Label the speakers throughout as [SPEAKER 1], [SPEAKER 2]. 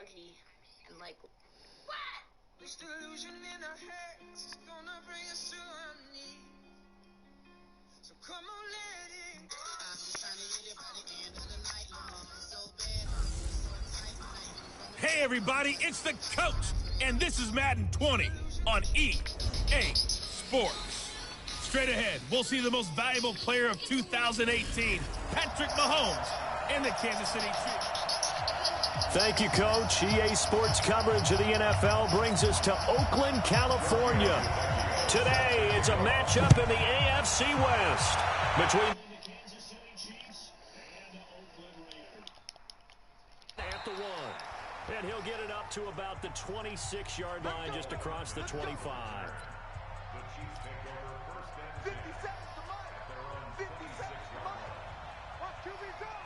[SPEAKER 1] nostalgia and like.
[SPEAKER 2] This delusion in our heads is gonna bring us to our knees. So come on, let it go. I'm just trying to get it by the end of the night. So bad, so tight.
[SPEAKER 3] Hey everybody, it's the coach, and this is Madden 20 on EA Sports. Straight ahead, we'll see the most valuable player of 2018, Patrick Mahomes, and the Kansas City Chiefs.
[SPEAKER 4] Thank you, Coach. EA Sports coverage of the NFL brings us to Oakland, California. Today, it's a matchup in the AFC West between the Kansas City Chiefs and the Oakland Raiders. At the one, and he'll get it up to about the 26-yard line just across the 25.
[SPEAKER 5] The Chiefs take over first and
[SPEAKER 6] 50 seconds to mine. 50 seconds to mine. What QB's up?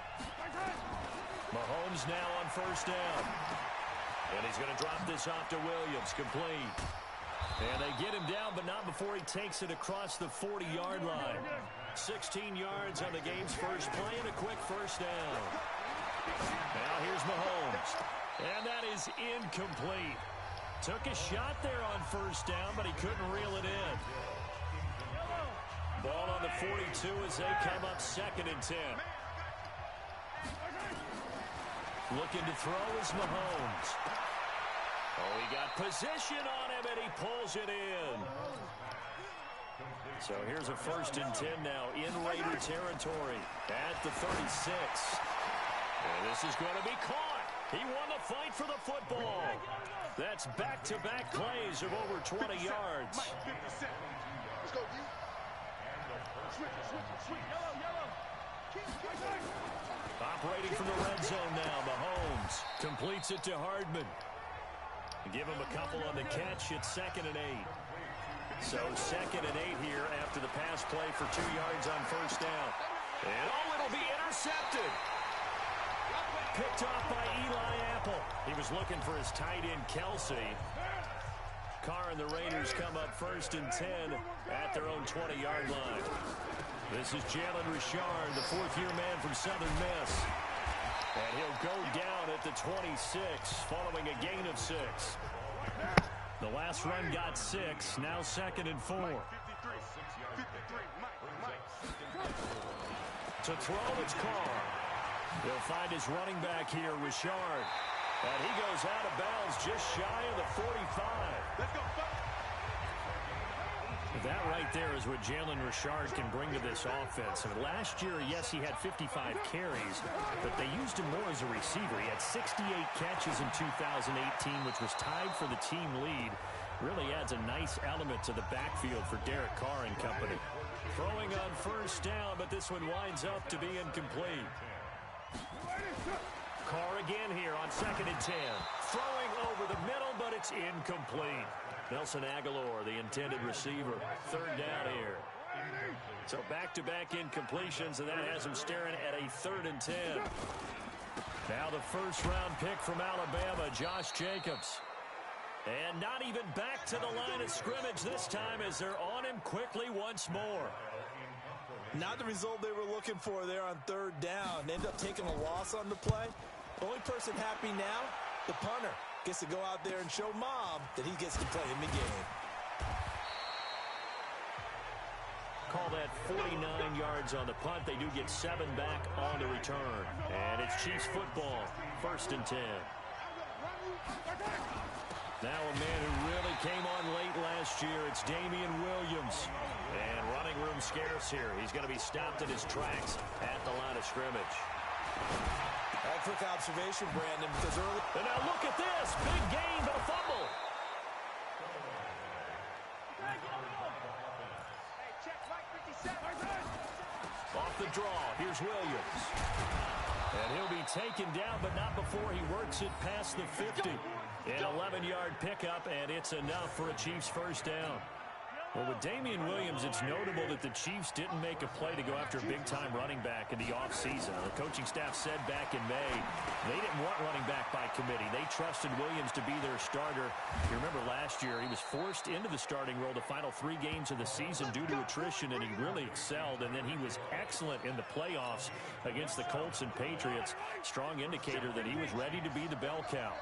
[SPEAKER 4] Mahomes now on first down. And he's going to drop this off to Williams, complete. And they get him down, but not before he takes it across the 40-yard line. 16 yards on the game's first play and a quick first down. Now here's Mahomes. And that is incomplete. Took a shot there on first down, but he couldn't reel it in. Ball on the 42 as they come up 2nd and 10. Looking to throw is Mahomes. Oh, he got position on him, and he pulls it in. So here's a 1st and 10 now in Raider territory at the 36. And this is going to be caught. He won the fight for the football. That's back-to-back plays of over 20 yards.
[SPEAKER 6] Let's go, D. Switch. Yellow.
[SPEAKER 4] Operating from the red zone now, Mahomes completes it to Hardman. Give him a couple on the catch. It's 2nd and 8. So 2nd and 8 here after the pass play for 2 yards on first down. And it'll be intercepted. Picked off by Eli Apple. He was looking for his tight end, Kelsey. Carr and the Raiders come up 1st and 10 at their own 20-yard line. This is Jalen Richard, the 4th-year man from Southern Miss. And he'll go down at the 26 following a gain of 6. The last run got 6, now 2nd and 4. To throw, it's Carr. He'll find his running back here, Richard. And he goes out of bounds just shy of the 45.
[SPEAKER 6] Let's go.
[SPEAKER 4] That right there is what Jalen Richard can bring to this offense. And last year, yes, he had 55 carries, but they used him more as a receiver. He had 68 catches in 2018, which was tied for the team lead. Really adds a nice element to the backfield for Derek Carr and company. Throwing on first down, but this one winds up to be incomplete. Carr again here on 2nd and 10. Throwing over the middle, but it's incomplete. Nelson Aguilar, the intended receiver. 3rd down here. So back-to-back incompletions, and that has him staring at a 3rd and 10. Now the first-round pick from Alabama, Josh Jacobs. And not even back to the line of scrimmage this time as they're on him quickly once more.
[SPEAKER 7] Not the result they were looking for there on 3rd down. They ended up taking a loss on the play. The only person happy now, the punter. Gets to go out there and show Mom that he gets to play in the game.
[SPEAKER 4] Call that 49 yards on the punt. They do get 7 back on the return. And it's Chiefs football, 1st and 10. Now a man who really came on late last year, it's Damian Williams. And running room scarce here. He's going to be stopped in his tracks at the line of scrimmage.
[SPEAKER 7] A quick observation, Brandon, because early...
[SPEAKER 4] And now look at this. Big gain, but a fumble. Off the draw, here's Williams. And he'll be taken down, but not before he works it past the 50. An 11-yard pickup, and it's enough for a Chiefs first down. Well, with Damian Williams, it's notable that the Chiefs didn't make a play to go after a big-time running back in the offseason. The coaching staff said back in May they didn't want running back by committee. They trusted Williams to be their starter. You remember last year he was forced into the starting role the final 3 games of the season due to attrition, and he really excelled. And then he was excellent in the playoffs against the Colts and Patriots. Strong indicator that he was ready to be the bell cow.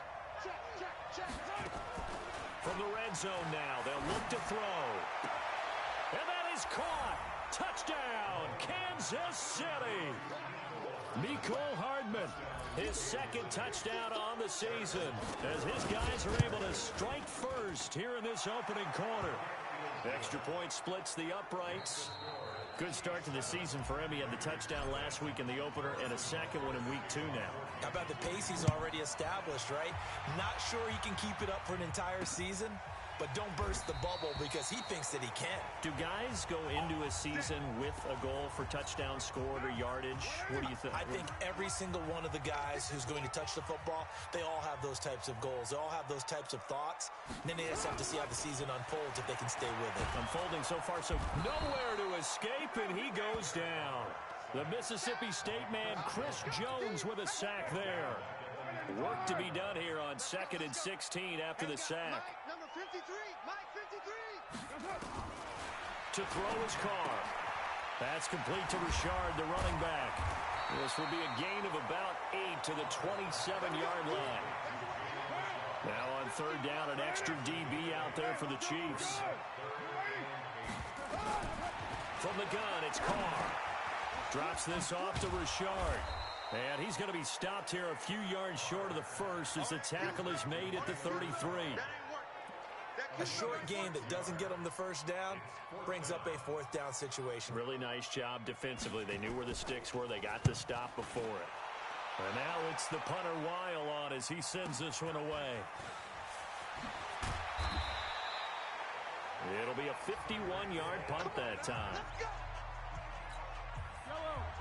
[SPEAKER 4] From the red zone now, they'll look to throw. And that is caught. Touchdown, Kansas City. Mecole Hardman, his second touchdown on the season, as his guys are able to strike first here in this opening quarter. Extra point splits the uprights. Good start to the season for him. He had the touchdown last week in the opener and a second one in week 2 now.
[SPEAKER 7] How about the pace he's already established, right? Not sure he can keep it up for an entire season, but don't burst the bubble because he thinks that he can.
[SPEAKER 4] Do guys go into a season with a goal for touchdown scored or yardage? What do you think?
[SPEAKER 7] I think every single one of the guys who's going to touch the football, they all have those types of goals. They all have those types of thoughts. And then they just have to see how the season unfolds if they can stay with it.
[SPEAKER 4] Unfolding so far, so nowhere to escape, and he goes down. The Mississippi State man, Chris Jones, with a sack there. Work to be done here on 2nd and 16 after the sack.
[SPEAKER 6] Number 53, Mike 53.
[SPEAKER 4] To throw his car. That's complete to Richard, the running back. This will be a gain of about 8 to the 27-yard line. Now on 3rd down, an extra DB out there for the Chiefs. From the gun, it's Carr. Drops this off to Richard. And he's going to be stopped here a few yards short of the first as the tackle is made at the 33.
[SPEAKER 7] A short gain that doesn't get them the first down brings up a 4th down situation.
[SPEAKER 4] Really nice job defensively. They knew where the sticks were. They got the stop before it. And now it's the punter Weil on as he sends this one away. It'll be a 51-yard punt that time.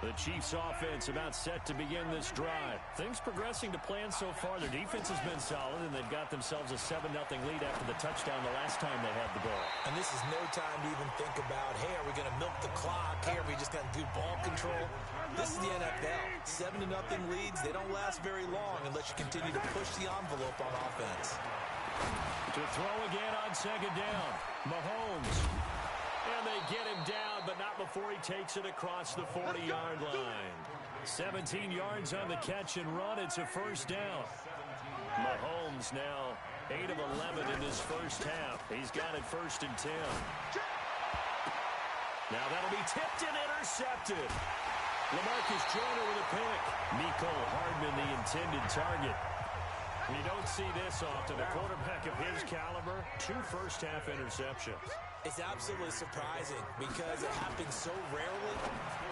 [SPEAKER 4] The Chiefs offense about set to begin this drive. Things progressing to plan so far. Their defense has been solid, and they've got themselves a 7-0 lead after the touchdown the last time they had the ball.
[SPEAKER 7] And this is no time to even think about, hey, are we going to milk the clock? Hey, are we just going to do ball control? This is the NFL. 7-0 leads, they don't last very long unless you continue to push the envelope on offense.
[SPEAKER 4] To throw again on 2nd down. Mahomes. And they get him down, but not before he takes it across the 40-yard line. 17 yards on the catch and run. It's a 1st down. Mahomes now 8 of 11 in his first half. He's got it 1st and 10. Now that'll be tipped and intercepted. LaMarcus Joyner with a pick. Mecole Hardman, the intended target. You don't see this often. A quarterback of his caliber, 2 first-half interceptions.
[SPEAKER 7] It's absolutely surprising because it happens so rarely.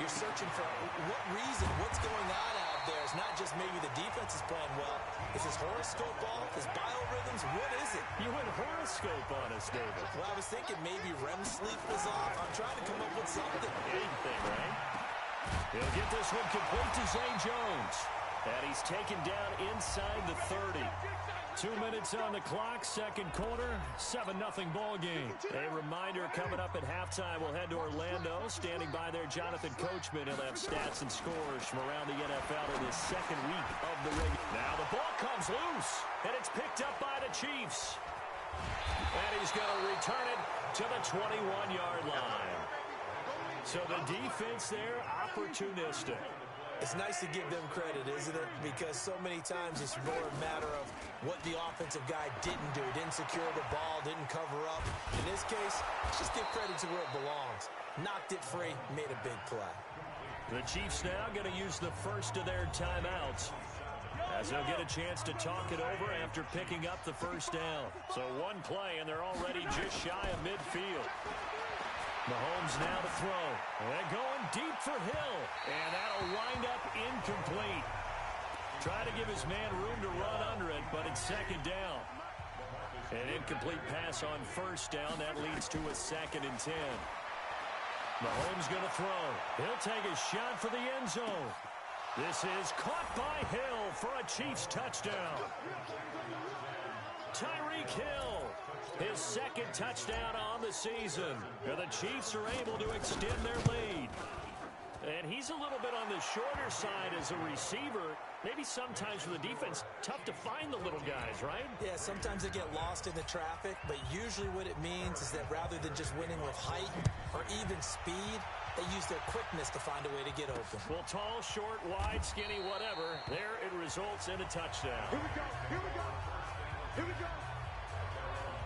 [SPEAKER 7] You're searching for what reason, what's going on out there. It's not just maybe the defense is playing well. Is his horoscope off? His biorhythms? What is it?
[SPEAKER 4] You went horoscope on us, David.
[SPEAKER 7] Well, I was thinking maybe REM sleep was off. I'm trying to come up with something.
[SPEAKER 4] Anything, right? He'll get this one complete to Zay Jones. And he's taken down inside the 30. 2 minutes on the clock, 2nd quarter, 7-0 ball game. A reminder coming up at halftime, we'll head to Orlando. Standing by there, Jonathan Coachman. He'll have stats and scores from around the NFL in his 2nd week of the regular. Now the ball comes loose, and it's picked up by the Chiefs. And he's going to return it to the 21-yard line. So the defense there, opportunistic.
[SPEAKER 7] It's nice to give them credit, isn't it? Because so many times it's more a matter of what the offensive guy didn't do. Didn't secure the ball, didn't cover up. In this case, let's just give credit to where it belongs. Knocked it free, made a big play.
[SPEAKER 4] The Chiefs now going to use the first of their timeouts, as they'll get a chance to talk it over after picking up the 1st down. So 1 play, and they're already just shy of midfield. Mahomes now to throw. And going deep for Hill. And that'll wind up incomplete. Try to give his man room to run under it, but it's 2nd down. An incomplete pass on 1st down. That leads to a 2nd and 10. Mahomes going to throw. He'll take a shot for the end zone. This is caught by Hill for a Chiefs touchdown. Tyreek Hill, his 2nd touchdown on the season. And the Chiefs are able to extend their lead. And he's a little bit on the shorter side as a receiver. Maybe sometimes for the defense, tough to find the little guys, right?
[SPEAKER 7] Yeah, sometimes they get lost in the traffic, but usually what it means is that rather than just winning with height or even speed, they use their quickness to find a way to get open.
[SPEAKER 4] Well, tall, short, wide, skinny, whatever, there it results in a touchdown.
[SPEAKER 6] Here we go. Here we go.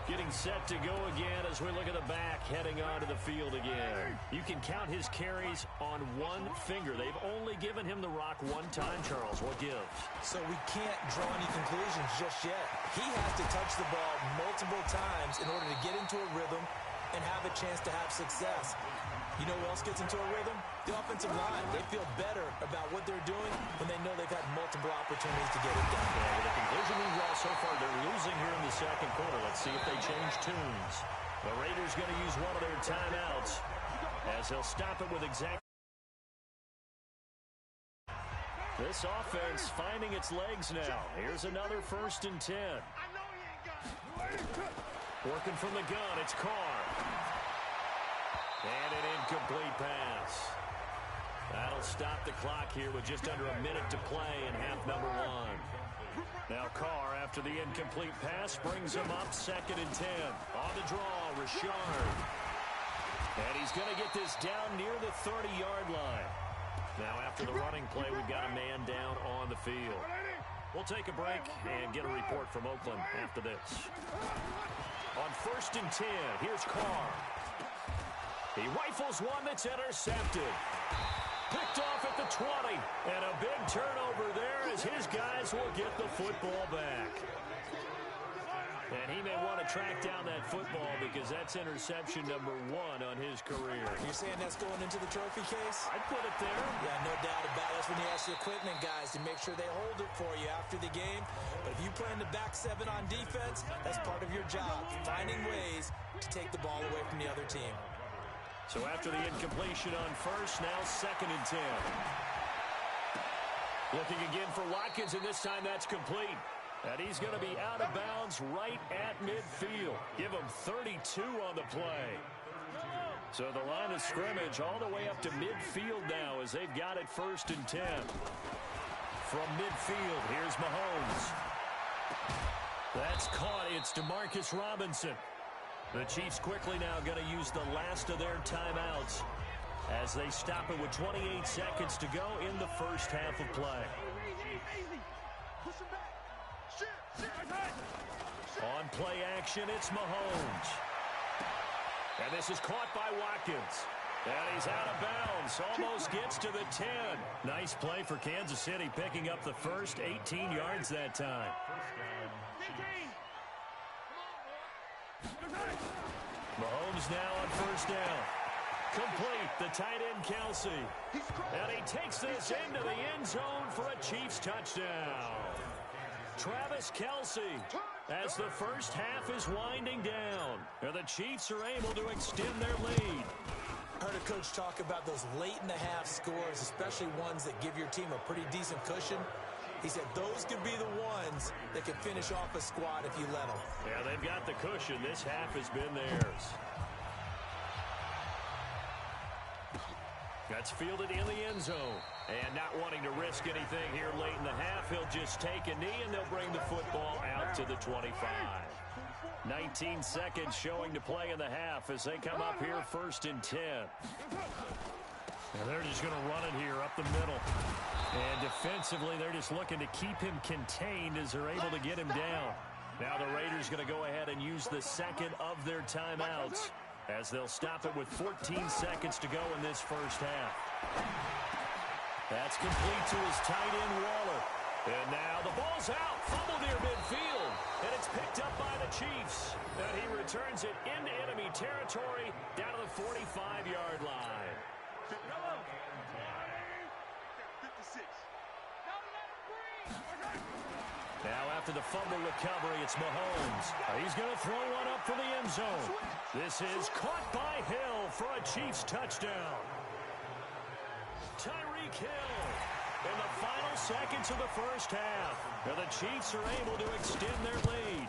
[SPEAKER 4] Getting set to go again as we look at the back, heading onto the field again. You can count his carries on one finger. They've only given him the rock one time, Charles. What gives?
[SPEAKER 7] So we can't draw any conclusions just yet. He has to touch the ball multiple times in order to get into a rhythm and have a chance to have success. You know who else gets into a rhythm? The offensive line. They feel better about what they're doing when they know they've had multiple opportunities to get it done.
[SPEAKER 4] Yeah, well, the conclusion we draw so far, they're losing here in the second quarter. Let's see if they change tunes. The Raiders going to use one of their timeouts as they'll stop it with exact. This offense finding its legs now. Here's another 1st and 10. Working from the gun, it's Carr. And an incomplete pass. That'll stop the clock here with just under a minute to play in half number 1. Now Carr, after the incomplete pass, brings him up 2nd and 10. On the draw, Richard. And he's going to get this down near the 30-yard line. Now after the running play, we've got a man down on the field. We'll take a break and get a report from Oakland after this. On 1st and 10, here's Carr. He rifles one that's intercepted. Picked off at the 20. And a big turnover there as his guys will get the football back. And he may want to track down that football because that's interception number 1 on his career.
[SPEAKER 7] You're saying that's going into the trophy case?
[SPEAKER 4] I'd put it there.
[SPEAKER 7] Yeah, no doubt about it. That's when you ask the equipment guys to make sure they hold it for you after the game. But if you play in the back 7 on defense, that's part of your job, finding ways to take the ball away from the other team.
[SPEAKER 4] So after the incompletion on 1st, now 2nd and 10. Looking again for Watkins, and this time that's complete. And he's going to be out of bounds right at midfield. Give him 32 on the play. So the line of scrimmage all the way up to midfield now as they've got it 1st and 10. From midfield, here's Mahomes. That's caught. It's Demarcus Robinson. The Chiefs quickly now going to use the last of their timeouts as they stop it with 28 seconds to go in the first half of play. On play action, it's Mahomes. And this is caught by Watkins. And he's out of bounds. Almost gets to the 10. Nice play for Kansas City, picking up the first 18 yards that time. Mahomes now on 1st down. Complete, the tight end Kelsey. And he takes this into the end zone for a Chiefs touchdown. Travis Kelsey, as the first half is winding down. And the Chiefs are able to extend their lead.
[SPEAKER 7] I heard a coach talk about those late-in-the-half scores, especially ones that give your team a pretty decent cushion. He said those could be the ones that could finish off a squad if you let them.
[SPEAKER 4] Yeah, they've got the cushion. This half has been theirs. That's fielded in the end zone. And not wanting to risk anything here late in the half, he'll just take a knee and they'll bring the football out to the 25. 19 seconds showing to play in the half as they come up here 1st and 10. And they're just going to run it here up the middle. And defensively, they're just looking to keep him contained as they're able to get him down. Now the Raiders going to go ahead and use the second of their timeouts as they'll stop it with 14 seconds to go in this first half. That's complete to his tight end, Waller. And now the ball's out. Fumble near midfield. And it's picked up by the Chiefs. And he returns it into enemy territory down to the 45-yard line. Now after the fumble recovery, it's Mahomes. He's going to throw one up for the end zone. This is caught by Hill for a Chiefs touchdown. Tyreek Hill in the final seconds of the first half. Now the Chiefs are able to extend their lead.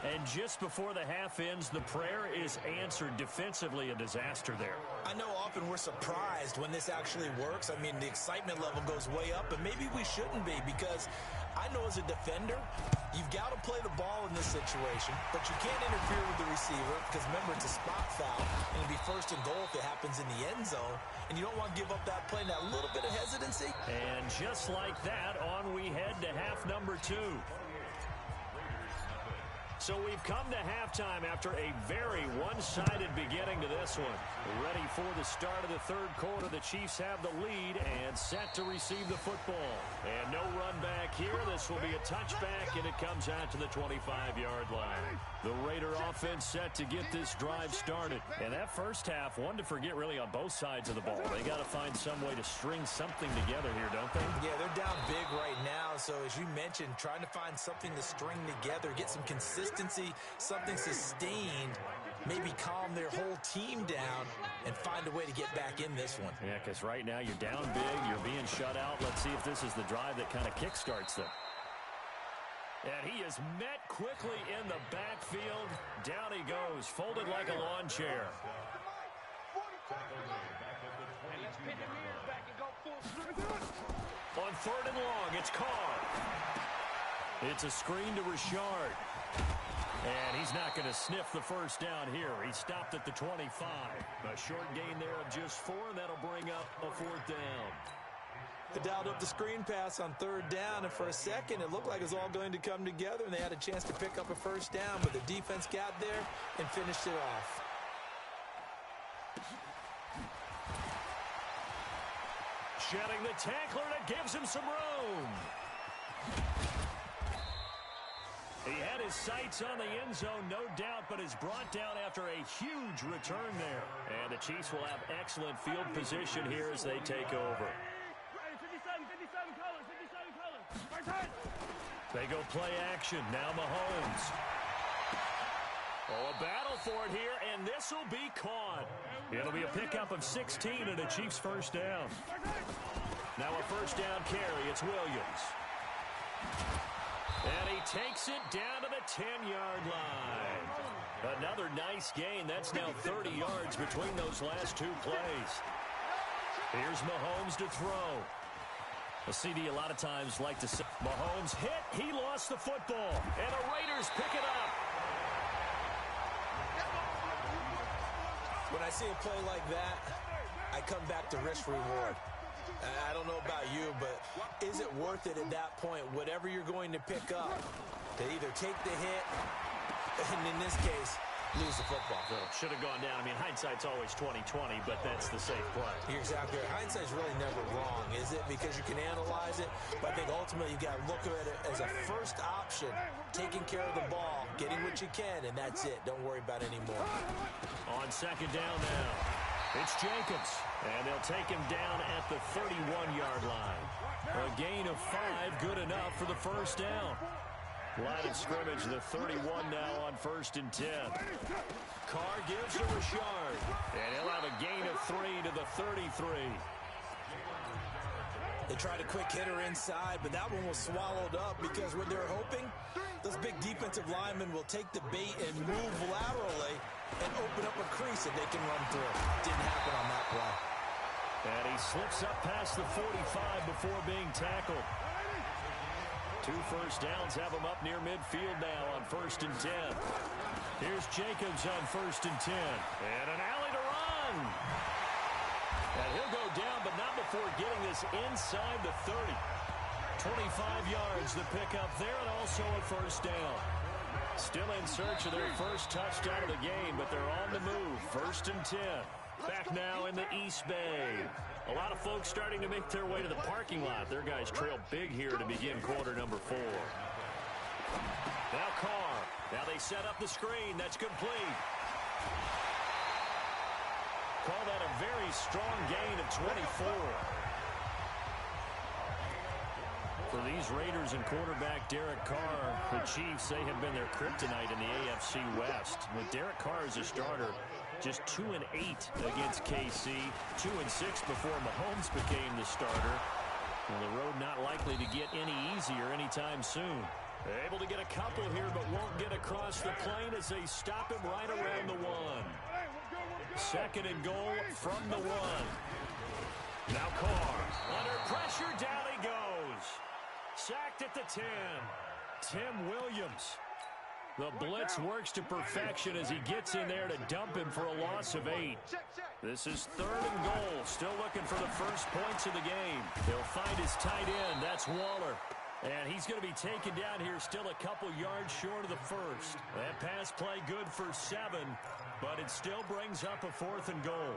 [SPEAKER 4] And just before the half ends, the prayer is answered. Defensively, a disaster there.
[SPEAKER 7] I know often we're surprised when this actually works. I mean, the excitement level goes way up, and maybe we shouldn't be because I know as a defender, you've got to play the ball in this situation, but you can't interfere with the receiver because, remember, it's a spot foul, and it'll be 1st and goal if it happens in the end zone, and you don't want to give up that play and that little bit of hesitancy.
[SPEAKER 4] And just like that, on we head to half number 2. So we've come to halftime after a very one-sided beginning to this one. Ready for the start of the third quarter. The Chiefs have the lead and set to receive the football. And no run back here. This will be a touchback, and it comes out to the 25-yard line. The Raider offense set to get this drive started. And that first half, one to forget really on both sides of the ball. They got to find some way to string something together here, don't they?
[SPEAKER 7] Yeah, they're down big right now. So as you mentioned, trying to find something to string together, get some consistency, something sustained, maybe calm their whole team down and find a way to get back in this one.
[SPEAKER 4] Yeah, because right now you're down big, you're being shut out. Let's see if this is the drive that kind of kickstarts them. And he is met quickly in the backfield. Down he goes, folded like a lawn chair. On third and long, it's Carr. It's a screen to Richard. And he's not going to sniff the first down here. He stopped at the 25. A short gain there of just 4, and that'll bring up a fourth down.
[SPEAKER 7] They dialed up the screen pass on third down, and for a second it looked like it was all going to come together, and they had a chance to pick up a first down, but the defense got there and finished it off.
[SPEAKER 4] Shedding the tackler, that gives him some room. He had his sights on the end zone, no doubt, but is brought down after a huge return there. And the Chiefs will have excellent field position here as they take over. They go play action. Now Mahomes. Oh, a battle for it here, and this will be caught. It'll be a pickup of 16 and a Chiefs first down. Now a first down carry. It's Williams. And he takes it down to the 10-yard line. Another nice gain. That's now 30 yards between those last two plays. Here's Mahomes to throw. A CD a lot of times like to say, Mahomes hit, he lost the football, and the Raiders pick it up.
[SPEAKER 7] When I see a play like that, I come back to risk-reward. I don't know about you, but is it worth it at that point, whatever you're going to pick up, to either take the hit, and in this case, lose the football?
[SPEAKER 4] Well, should have gone down. I mean, hindsight's always 20/20, but that's the safe play.
[SPEAKER 7] You're exactly right. Hindsight's really never wrong, is it? Because you can analyze it, but I think ultimately you got to look at it as a first option, taking care of the ball, getting what you can, and that's it. Don't worry about any more.
[SPEAKER 4] On second down now, it's Jacobs, and they'll take him down at the 31-yard line. A gain of 5, good enough for the first down. Line of scrimmage, the 31 now on 1st and 10. Carr gives to Richard, and he'll have a gain of 3 to the 33.
[SPEAKER 7] They tried a quick hitter inside, but that one was swallowed up because what they're hoping, those big defensive linemen will take the bait and move laterally and open up a crease that they can run through. Didn't happen on that play.
[SPEAKER 4] And he slips up past the 45 before being tackled. 2 first downs have him up near midfield now on 1st and 10. Here's Jacobs on 1st and 10. And an alley to run. And he'll go down, but not before getting this inside the 30. 25 yards the pickup there, and also a first down. Still in search of their first touchdown of the game, but they're on the move. 1st and 10. Back now in the East Bay. A lot of folks starting to make their way to the parking lot. Their guys trail big here to begin quarter number 4. Now Carr. Now they set up the screen. That's complete. Call that a very strong gain of 24. For these Raiders and quarterback Derek Carr, the Chiefs, they have been their kryptonite in the AFC West. With Derek Carr as a starter, just 2-8 against KC, 2-6 before Mahomes became the starter. Well, the road not likely to get any easier anytime soon. Able to get a couple here, but won't get across the plane as they stop him right around the 1. 2nd and goal from the 1. Now Carr, under pressure, down he goes. Sacked at the 10. Tim Williams. The blitz works to perfection as he gets in there to dump him for a loss of 8. This is 3rd and goal. Still looking for the first points of the game. He'll find his tight end. That's Waller. And he's going to be taken down here still a couple yards short of the first. That pass play good for 7, but it still brings up a 4th and goal.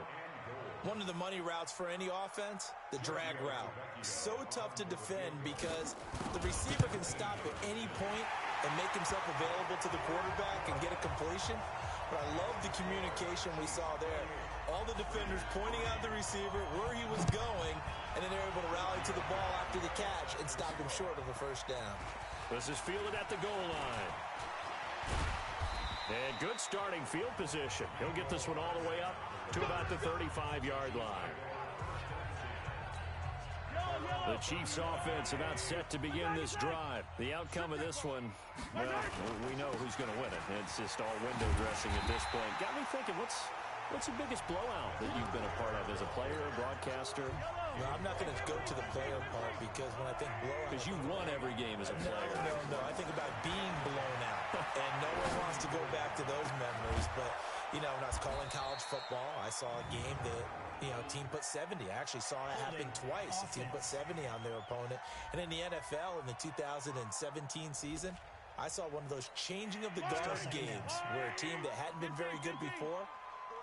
[SPEAKER 7] One of the money routes for any offense, the drag route. So tough to defend because the receiver can stop at any point and make himself available to the quarterback and get a completion. But I love the communication we saw there. All the defenders pointing out the receiver, where he was going, and then they're able to rally to the ball after the catch and stop him short of a first down.
[SPEAKER 4] This is fielded at the goal line. And good starting field position. He'll get this one all the way up to about the 35-yard line. The Chiefs offense about set to begin this drive. The outcome of this one, well, we know who's going to win it. It's just all window dressing at this point. Got me thinking, what's the biggest blowout that you've been a part of as a player, broadcaster?
[SPEAKER 7] Well, I'm not going to go to the player part because when I think blowout...
[SPEAKER 4] Because you won every game as a player.
[SPEAKER 7] No. I think about being blown out. And no one wants to go back to those memories. But, you know, when I was calling college football, I saw a game that, you know, team put 70. I actually saw it happen twice. A team put 70 on their opponent. And in the NFL, in the 2017 season, I saw one of those changing of the guards games where a team that hadn't been very good before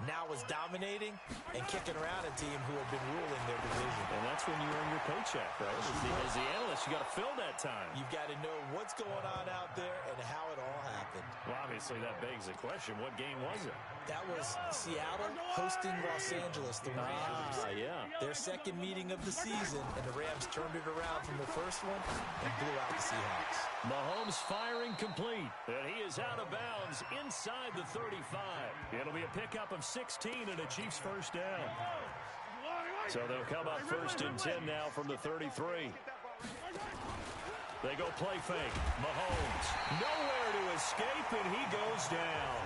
[SPEAKER 7] now was dominating and kicking around a team who had been ruling their division.
[SPEAKER 4] And that's when you earn your paycheck, right? As the analyst, you got to fill that time.
[SPEAKER 7] You've got to know what's going on out there and how it all happened.
[SPEAKER 4] Well, obviously, that begs the question, what game was it?
[SPEAKER 7] That was Seattle hosting Los Angeles, the Rams.
[SPEAKER 4] Yeah.
[SPEAKER 7] Their second meeting of the season, and the Rams turned it around from the first one and blew out the Seahawks.
[SPEAKER 4] Mahomes firing complete, and he is out of bounds inside the 35. It'll be a pickup of 16 and a Chiefs first down. So they'll come up 1st and 10 now from the 33. They go play fake. Mahomes nowhere to escape, and he goes down.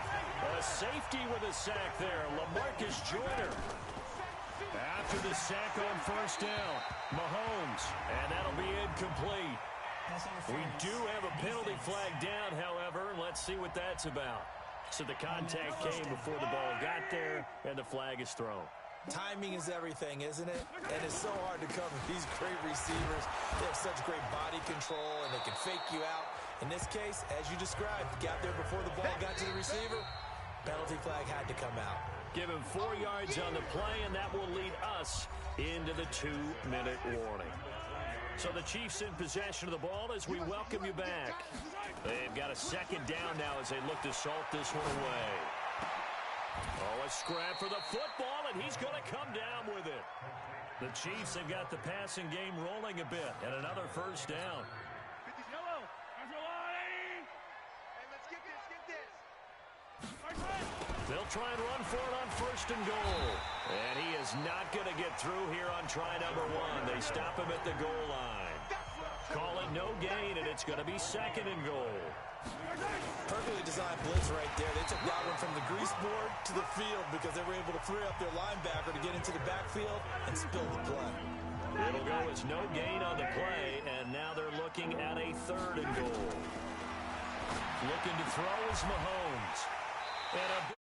[SPEAKER 4] A safety with a sack there, LaMarcus Joyner. After the sack on first down, Mahomes, and that'll be incomplete. We do have a penalty flag down, however, and let's see what that's about. So the contact came before the ball got there, and the flag is thrown.
[SPEAKER 7] Timing is everything, isn't it? And it's so hard to cover these great receivers. They have such great body control, and they can fake you out. In this case, as you described, got there before the ball got to the receiver. Penalty flag had to come out.
[SPEAKER 4] Give him 4 yards on the play, and that will lead us into the 2-minute warning. So the Chiefs in possession of the ball as we welcome you back. They've got a second down now as they look to salt this one away. Oh, a scrap for the football, and he's going to come down with it. The Chiefs have got the passing game rolling a bit, and another first down. They'll try and run for it on 1st and goal. And he is not going to get through here on try number 1. They stop him at the goal line. Call it no gain, and it's going to be 2nd and goal.
[SPEAKER 7] Perfectly designed blitz right there. They took Godwin from the grease board to the field because they were able to free up their linebacker to get into the backfield and spill the play.
[SPEAKER 4] It'll go as no gain on the play, and now they're looking at a 3rd and goal. Looking to throw is Mahomes. And a